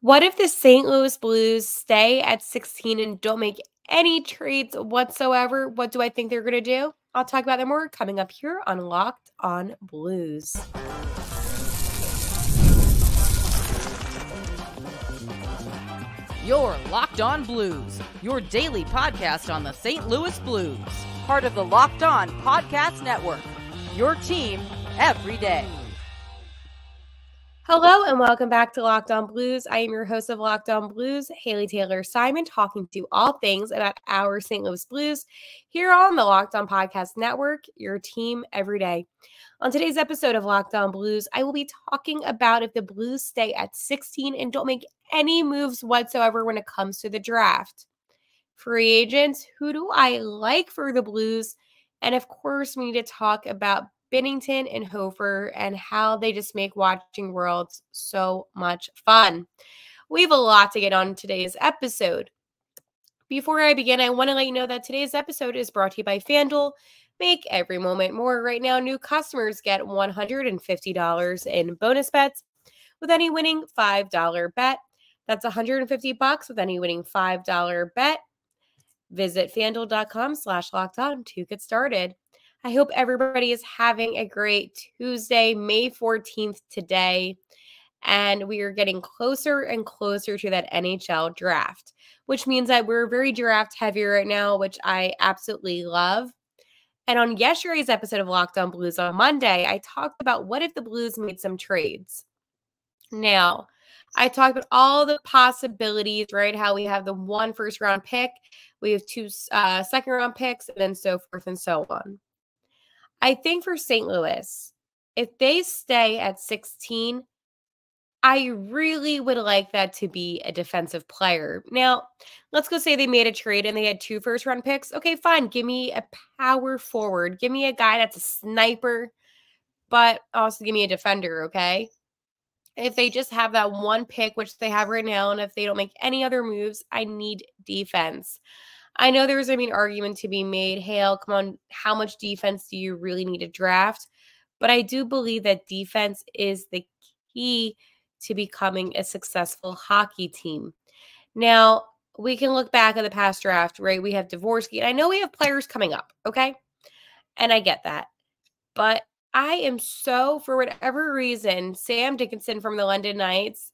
What if the St. Louis Blues stay at 16 and don't make any trades whatsoever? What do I think they're going to do? I'll talk about that more coming up here on Locked on Blues. You're Locked on Blues, your daily podcast on the St. Louis Blues. Part of the Locked on Podcast Network, your team every day. Hello and welcome back to Locked on Blues. I am your host of Locked on Blues, Haley Taylor Simon, talking to you all things about our St. Louis Blues here on the Locked on Podcast Network, your team every day. On today's episode of Locked on Blues, I will be talking about if the Blues stay at 16 and don't make any moves whatsoever when it comes to the draft. Free agents, who do I like for the Blues? And of course, we need to talk about Binnington and Hofer and how they just make watching Worlds so much fun. We have a lot to get on today's episode. Before I begin, I want to let you know that today's episode is brought to you by FanDuel. Make every moment more. Right now, new customers get $150 in bonus bets with any winning $5 bet. That's $150 with any winning $5 bet. Visit FanDuel.com/lockedon to get started. I hope everybody is having a great Tuesday, May 14th today. And we are getting closer and closer to that NHL draft, which means that we're very draft heavy right now, which I absolutely love. And on yesterday's episode of Locked on Blues on Monday, I talked about what if the Blues made some trades. Now, I talked about all the possibilities, right? How we have the one first-round pick, we have two second-round picks, and then so forth and so on. I think for St. Louis, if they stay at 16, I really would like that to be a defensive player. Now, let's go say they made a trade and they had two first-round picks. Okay, fine. Give me a power forward. Give me a guy that's a sniper, but also give me a defender, okay? If they just have that one pick, which they have right now, and if they don't make any other moves, I need defense. I know there's an argument to be made. Hale, come on, how much defense do you really need to draft? But I do believe that defense is the key to becoming a successful hockey team. Now, we can look back at the past draft, right? We have Dvorsky, and I know we have players coming up, okay? And I get that. But I am so, for whatever reason, Sam Dickinson from the London Knights,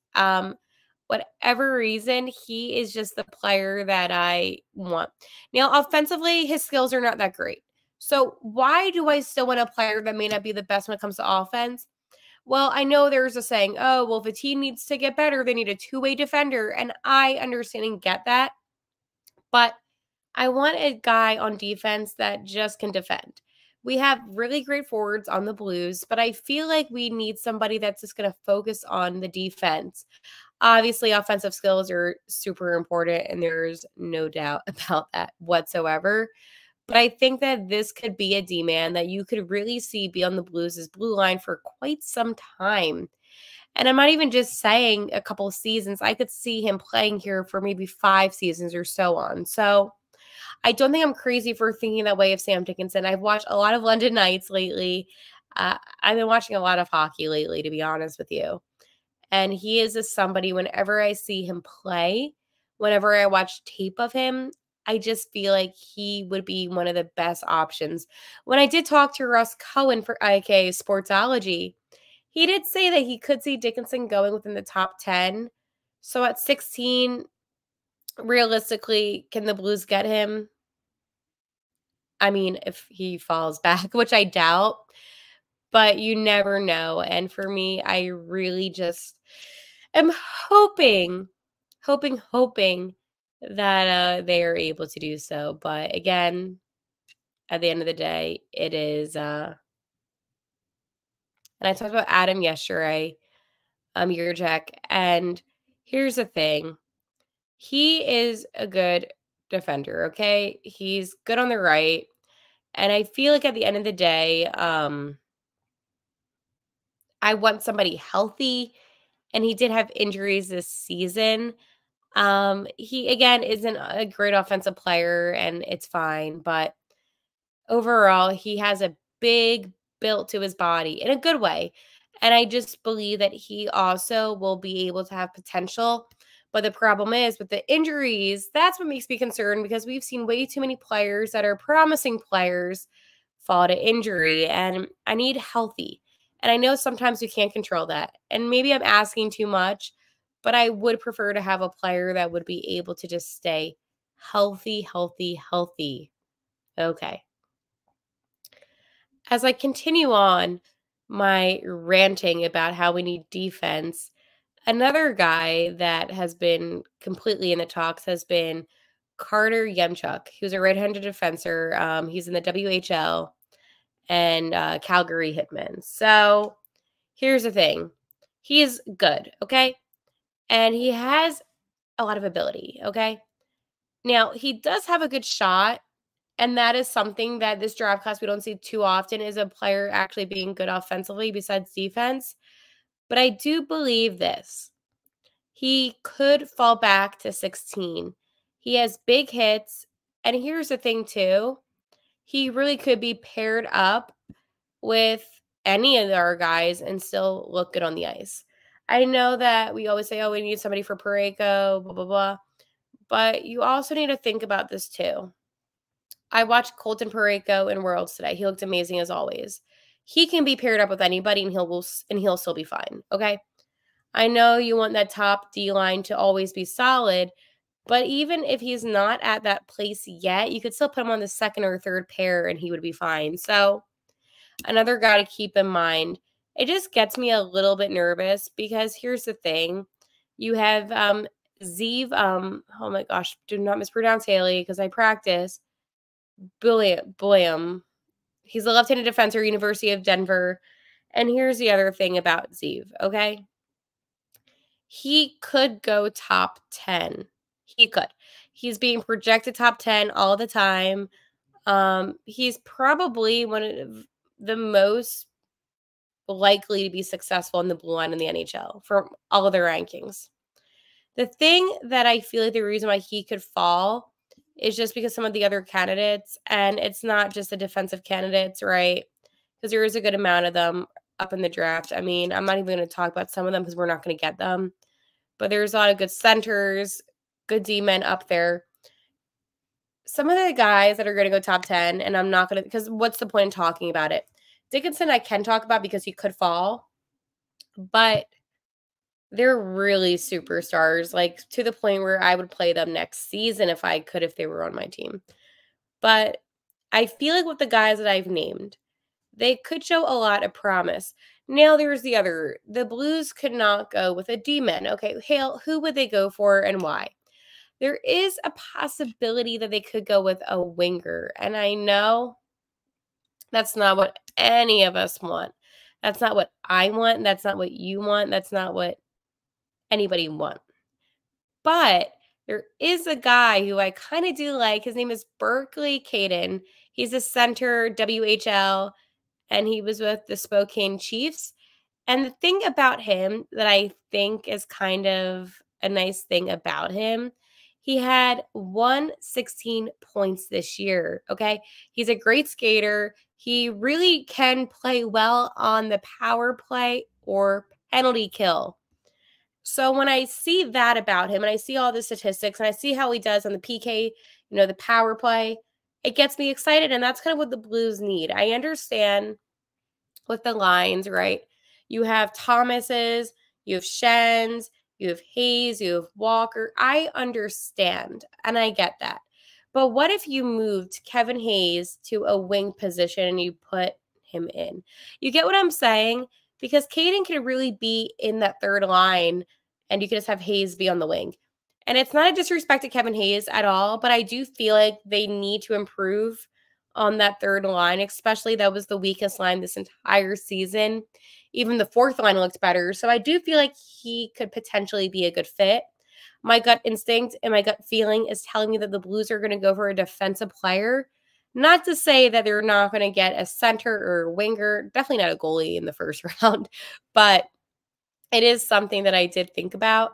whatever reason, he is just the player that I want. Now, offensively, his skills are not that great. So why do I still want a player that may not be the best when it comes to offense? Well, I know there's a saying, oh, well, if a team needs to get better, they need a two-way defender. And I understand and get that. But I want a guy on defense that just can defend. We have really great forwards on the Blues, but I feel like we need somebody that's just going to focus on the defense. Obviously, offensive skills are super important, and there's no doubt about that whatsoever. But I think that this could be a D-man that you could really see be on the Blues' blue line for quite some time. And I'm not even just saying a couple of seasons. I could see him playing here for maybe 5 seasons or so on. So I don't think I'm crazy for thinking that way of Sam Dickinson. I've watched a lot of London Knights lately. I've been watching a lot of hockey lately, to be honest with you. And he is somebody, whenever I see him play, whenever I watch tape of him, I just feel like he would be one of the best options. When I did talk to Russ Cohen for IK Sportsology, he did say that he could see Dickinson going within the top 10. So at 16, realistically, can the Blues get him? I mean, if he falls back, which I doubt, but you never know. And for me, I really just am hoping that they are able to do so. But again, at the end of the day, it is, and I talked about Adam yesterday, Yurchek, and here's the thing. He is a good defender, okay? He's good on the right. And I feel like at the end of the day, I want somebody healthy, and he did have injuries this season. He, again, isn't a great offensive player, and it's fine. But overall, he has a big build to his body in a good way. And I just believe that he also will be able to have potential. But the problem is with the injuries, that's what makes me concerned, because we've seen way too many players that are promising players fall to injury, and I need healthy. And I know sometimes we can't control that. And maybe I'm asking too much, but I would prefer to have a player that would be able to just stay healthy, healthy, healthy. Okay. As I continue on my ranting about how we need defense, another guy that has been completely in the talks has been Carter Yemchuk. He was a right-handed defender. He's in the WHL and Calgary Hitmen. So here's the thing. He is good, okay? And he has a lot of ability, okay? Now, he does have a good shot, and that is something that this draft class we don't see too often, is a player actually being good offensively besides defense. But I do believe this. He could fall back to 16. He has big hits. And here's the thing, too. He really could be paired up with any of our guys and still look good on the ice. I know that we always say, oh, we need somebody for Parayko, blah, blah, blah. But you also need to think about this, too. I watched Colton Parayko in Worlds today. He looked amazing as always. He can be paired up with anybody, and he'll still be fine, okay? I know you want that top D line to always be solid, but even if he's not at that place yet, you could still put him on the second or third pair and he would be fine. So another guy to keep in mind. It just gets me a little bit nervous, because here's the thing. You have Zeev, oh my gosh, do not mispronounce Haley because I practice. Boyum. He's a left-handed defender, University of Denver. And here's the other thing about Zeev, okay? He could go top 10. He could. He's being projected top 10 all the time. He's probably one of the most likely to be successful in the blue line in the NHL from all of their rankings. The thing that I feel like the reason why he could fall is just because some of the other candidates, and it's not just the defensive candidates, right? Because there is a good amount of them up in the draft. I mean, I'm not even going to talk about some of them because we're not going to get them. But there's a lot of good centers, good D-men up there. Some of the guys that are going to go top 10, and I'm not going to, because what's the point in talking about it? Dickinson I can talk about because he could fall, but they're really superstars, like to the point where I would play them next season if I could, if they were on my team. But I feel like with the guys that I've named, they could show a lot of promise. Now there's the Blues could not go with a D-man. Okay, Hale, who would they go for and why? There is a possibility that they could go with a winger. And I know that's not what any of us want. That's not what I want. That's not what you want. That's not what anybody want. But there is a guy who I kind of do like. His name is Berkeley Caden. He's a center, WHL, and he was with the Spokane Chiefs. And the thing about him that I think is kind of a nice thing about him, he had 116 points this year, okay? He's a great skater. He really can play well on the power play or penalty kill. So when I see that about him, and I see all the statistics, and I see how he does on the PK, the power play, it gets me excited, and that's kind of what the Blues need. I understand with the lines, right? You have Thomas's, you have Shen's, you have Hayes, you have Walker. I understand, and I get that. But what if you moved Kevin Hayes to a wing position and you put him in? You get what I'm saying? Because Caden can really be in that third line, and you can just have Hayes be on the wing. And it's not a disrespect to Kevin Hayes at all, but I do feel like they need to improve on that third line, especially that was the weakest line this entire season. Even the fourth line looked better. So I do feel like he could potentially be a good fit. My gut instinct and my gut feeling is telling me that the Blues are going to go for a defensive player. Not to say that they're not going to get a center or a winger, definitely not a goalie in the first round, but it is something that I did think about.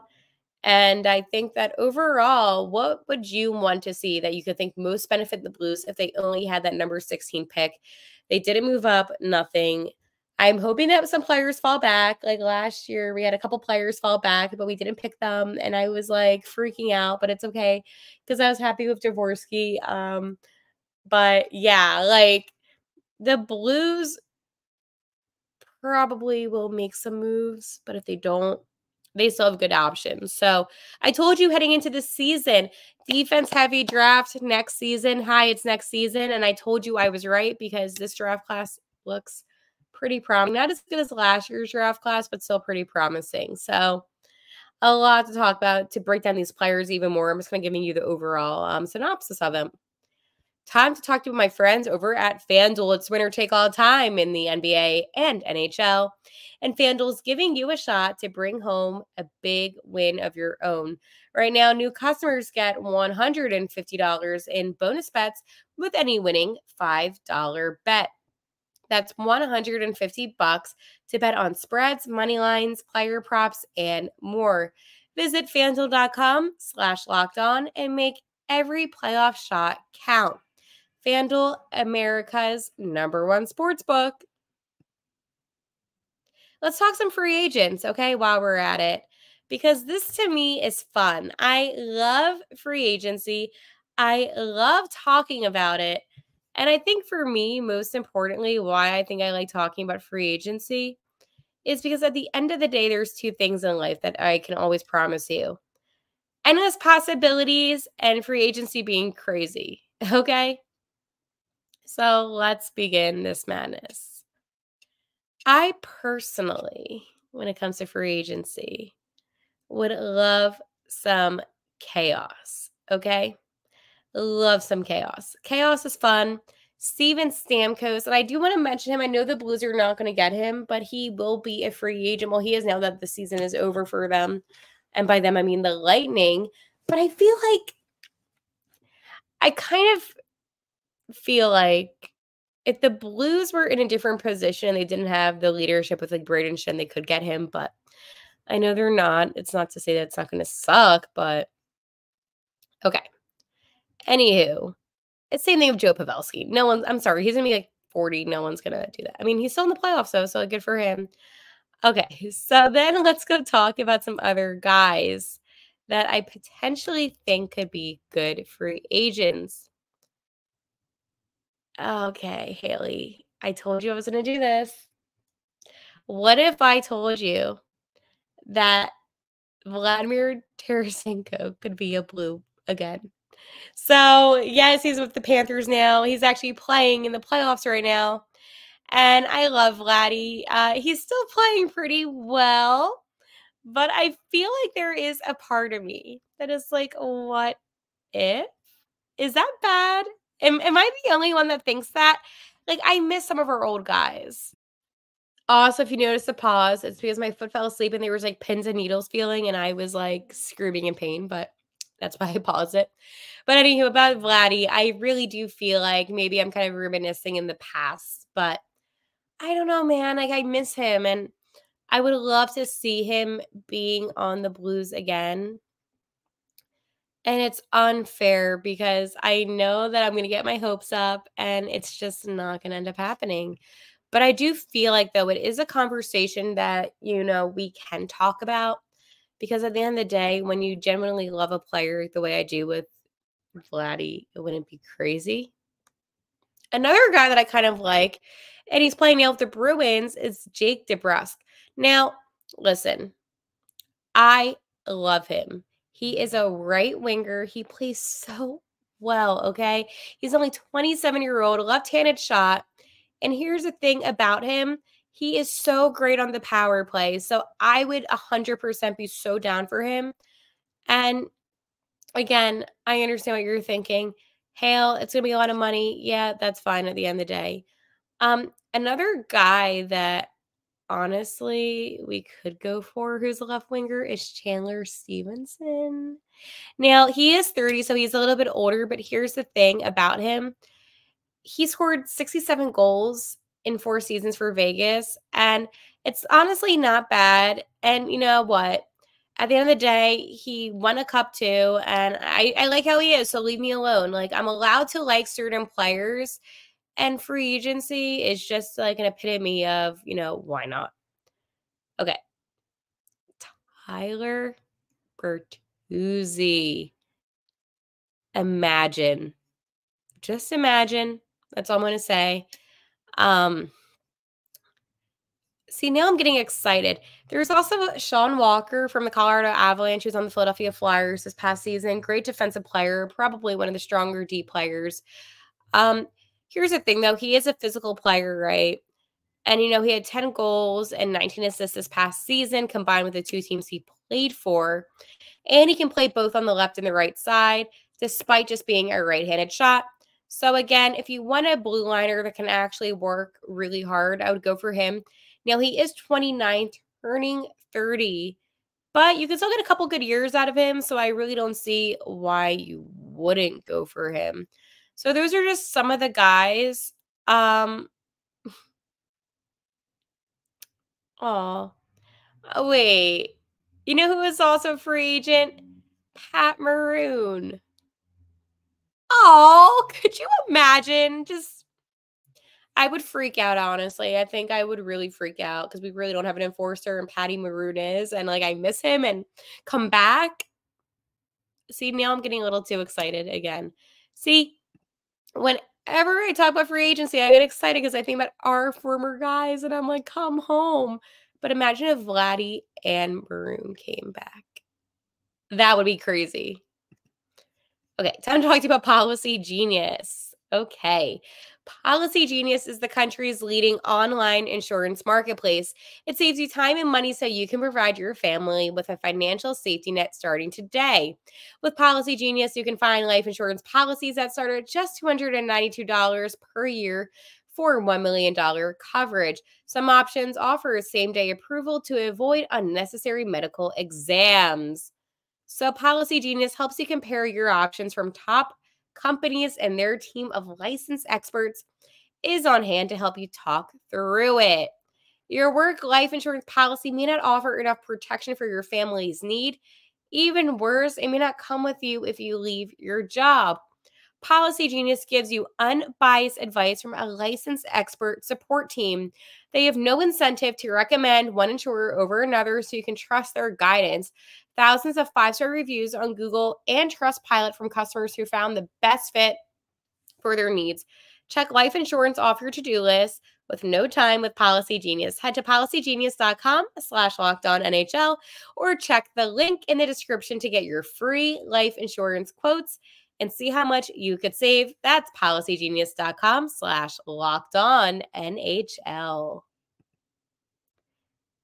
And I think that overall, what would you want to see that you could think most benefit the Blues if they only had that number 16 pick? They didn't move up, nothing. I'm hoping that some players fall back. Like last year, we had a couple players fall back, but we didn't pick them. And I was like freaking out, but it's okay because I was happy with Dvorsky. But yeah, like the Blues probably will make some moves, but if they don't, they still have good options. So I told you heading into the season, defense heavy draft next season. Hi, it's next season. And I told you I was right because this draft class looks pretty promising. Not as good as last year's draft class, but still pretty promising. So a lot to talk about to break down these players even more. I'm just going to give you the overall synopsis of them. Time to talk to my friends over at FanDuel. It's winner take all time in the NBA and NHL. And FanDuel's giving you a shot to bring home a big win of your own. Right now, new customers get $150 in bonus bets with any winning $5 bet. That's $150 to bet on spreads, money lines, player props, and more. Visit FanDuel.com/lockedon and make every playoff shot count. FanDuel, America's #1 sportsbook. Let's talk some free agents, okay, while we're at it, because this to me is fun. I love free agency. I love talking about it. And I think for me, most importantly, why I think I like talking about free agency is because at the end of the day, there's two things in life that I can always promise you. Endless possibilities and free agency being crazy, okay? So let's begin this madness. I personally, when it comes to free agency, would love some chaos, okay? Love some chaos. Chaos is fun. Steven Stamkos, and I do want to mention him. I know the Blues are not going to get him, but he will be a free agent. Well, he is now that the season is over for them. And by them, I mean the Lightning. But I feel like if the Blues were in a different position and they didn't have the leadership with like Braden Shen, they could get him, but I know they're not. It's not to say that it's not going to suck, but okay. Anywho, it's the same thing with Joe Pavelski. I'm sorry, he's going to be like 40. No one's going to do that. I mean, he's still in the playoffs though, so good for him. Okay, so then let's go talk about some other guys that I potentially think could be good free agents. Okay, Haley, I told you I was going to do this. What if I told you that Vladimir Tarasenko could be a Blue again? So, yes, he's with the Panthers now. He's actually playing in the playoffs right now. And I love Vladdy. He's still playing pretty well. But I feel like there is a part of me that is like, what if? Is that bad? Am I the only one that thinks that? Like, I miss some of our old guys. Also, if you notice the pause, it's because my foot fell asleep and there was like pins and needles feeling and I was like screaming in pain, but that's why I paused it. But anywho, about Vladdy, I really do feel like maybe I'm kind of reminiscing in the past, but I don't know, man. Like I miss him and I would love to see him being on the Blues again. And it's unfair because I know that I'm going to get my hopes up and it's just not going to end up happening. But I do feel like, though, it is a conversation that, we can talk about because at the end of the day, when you genuinely love a player the way I do with Vladdy, it wouldn't be crazy. Another guy that I kind of like, and he's playing now with the Bruins, is Jake DeBrusk. Now, listen, I love him. He is a right winger. He plays so well, okay? He's only 27-year-old, left-handed shot. And here's the thing about him. He is so great on the power play. So I would 100% be so down for him. And again, I understand what you're thinking. Hale, it's going to be a lot of money. Yeah, that's fine at the end of the day. Another guy that honestly we could go for who's a left winger is Chandler Stevenson. Now, he is 30, so he's a little bit older, but here's the thing about him. He scored 67 goals in 4 seasons for Vegas, and it's honestly not bad. And you know what? At the end of the day, he won a cup too, and I like how he is, so leave me alone. Like, I'm allowed to like certain players, And free agency is just like an epitome of, why not? Okay. Tyler Bertuzzi. Imagine. Just imagine. That's all I'm going to say. See, now I'm getting excited. There's also Sean Walker from the Colorado Avalanche, who's on the Philadelphia Flyers this past season. Great defensive player, probably one of the stronger D players. Here's the thing, though. He is a physical player, right? And, he had 10 goals and 19 assists this past season, combined with the two teams he played for. And he can play both on the left and the right side, despite just being a right-handed shot. So, again, if you want a blue liner that can actually work really hard, I would go for him. Now, he is 29, turning 30, but you can still get a couple good years out of him, so I really don't see why you wouldn't go for him. So those are just some of the guys. Oh, wait. You know who is also a free agent? Pat Maroon. Oh, could you imagine? I would freak out, honestly. I think I would really freak out because we really don't have an enforcer, and Patty Maroon is, and I miss him and come back. See, now I'm getting a little too excited again. See, whenever I talk about free agency, I get excited because I think about our former guys, and I'm like, come home. But imagine if Vladdy and Maroon came back. That would be crazy. Okay, time to talk to you about Policygenius. Okay. Policygenius is the country's leading online insurance marketplace. It saves you time and money so you can provide your family with a financial safety net starting today. With Policygenius, you can find life insurance policies that start at just $292 per year for $1 million coverage. Some options offer same-day approval to avoid unnecessary medical exams. So Policygenius helps you compare your options from top companies, and their team of licensed experts is on hand to help you talk through it. Your work life insurance policy may not offer enough protection for your family's need. Even worse, it may not come with you if you leave your job. Policygenius gives you unbiased advice from a licensed expert support team. They have no incentive to recommend one insurer over another, so you can trust their guidance. Thousands of 5-star reviews on Google and Trustpilot from customers who found the best fit for their needs. Check life insurance off your to-do list with no time with Policygenius. Head to policygenius.com/lockedonnhl or check the link in the description to get your free life insurance quotes and see how much you could save. That's policygenius.com/lockedonnhl.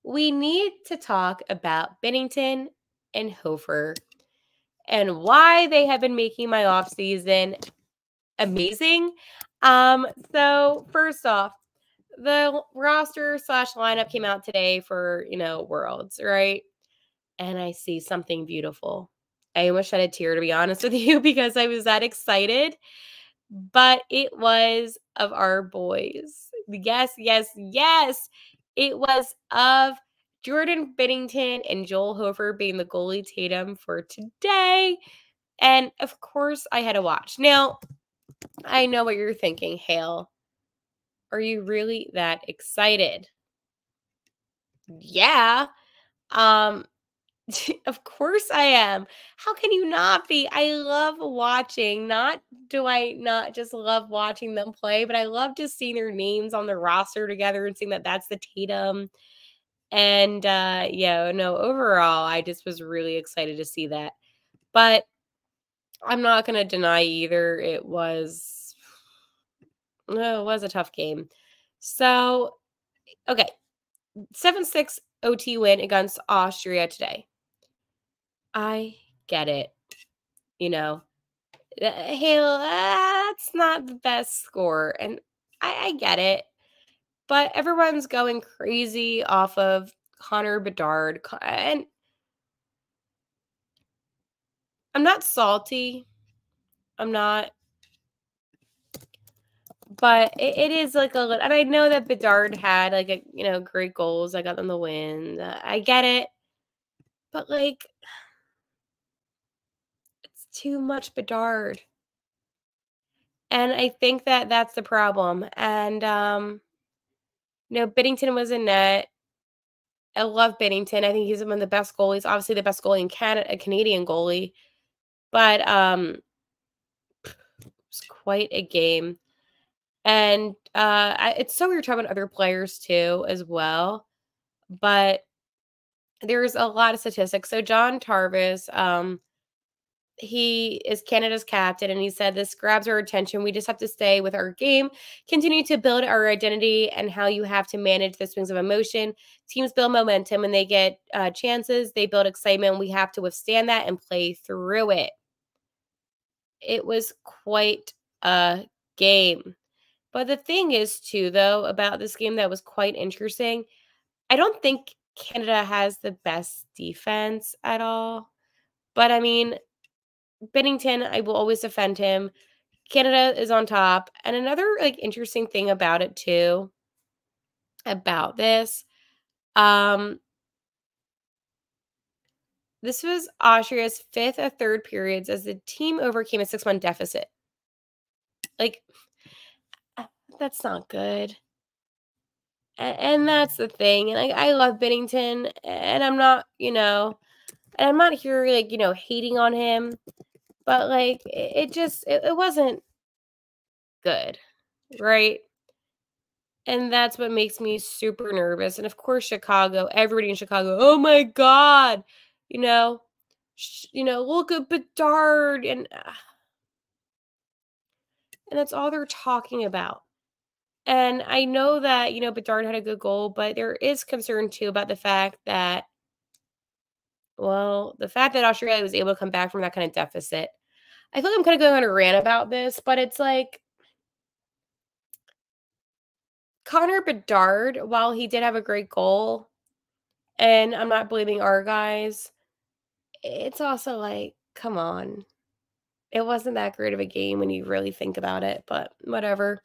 We need to talk about Binnington and Hofer and why they have been making my off season amazing. So first off, the roster / lineup came out today for, Worlds, right? And I see something beautiful. I almost shed a tear, to be honest with you, because I was that excited. But it was of our boys. Yes, yes, yes. It was of Jordan Binnington and Joel Hofer being the goalie tandem for today. And of course, I had to watch. Now, I know what you're thinking, Hale. Are you really that excited? Yeah. Of course I am. How can you not be? I love watching. Do I not just love watching them play, but I love just seeing their names on the roster together and seeing that that's the Tatum. And overall, I just was really excited to see that. But I'm not going to deny either. It was a tough game. So, okay. 7-6 OT win against Austria today. I get it. Hey, that's not the best score. And I get it. But everyone's going crazy off of Connor Bedard. And I'm not salty. I'm not. But it is like and I know that Bedard had great goals. I got them the win. I get it. But it's too much Bedard. And I think that that's the problem. And, Binnington was in net. I love Binnington. I think he's one of the best goalies, obviously the best goalie in Canada, a Canadian goalie. But it was quite a game. And it's so weird talking about other players too as well. But there's a lot of statistics. So John Tarvis, he is Canada's captain, and he said this grabs our attention. We just have to stay with our game, continue to build our identity, and how you have to manage the swings of emotion. Teams build momentum when they get chances. They build excitement. We have to withstand that and play through it. It was quite a game. But the thing is, too, though, about this game that was quite interesting, I don't think Canada has the best defense at all. But, I mean, Binnington, I will always defend him. Canada is on top. And another, interesting thing about it, too, about this, this was Austria's 5th of third periods as the team overcame a 6-1 deficit. That's not good. And that's the thing. And I love Binnington, and I'm not, and I'm not here, hating on him, but, it wasn't good, right? And that's what makes me super nervous. And of course, Chicago, everybody in Chicago, oh my God, look at Bedard, and that's all they're talking about. And I know that, Bedard had a good goal, but there is concern too about the fact that, Australia was able to come back from that kind of deficit. I feel like I'm kind of going on a rant about this, but it's like Connor Bedard, while he did have a great goal, and I'm not blaming our guys, it's also like, come on. It wasn't that great of a game when you really think about it, but whatever.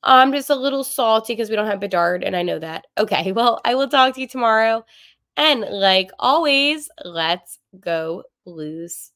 I'm just a little salty because we don't have Bedard, and I know that. Okay, well, I will talk to you tomorrow. And like always, let's go Blues.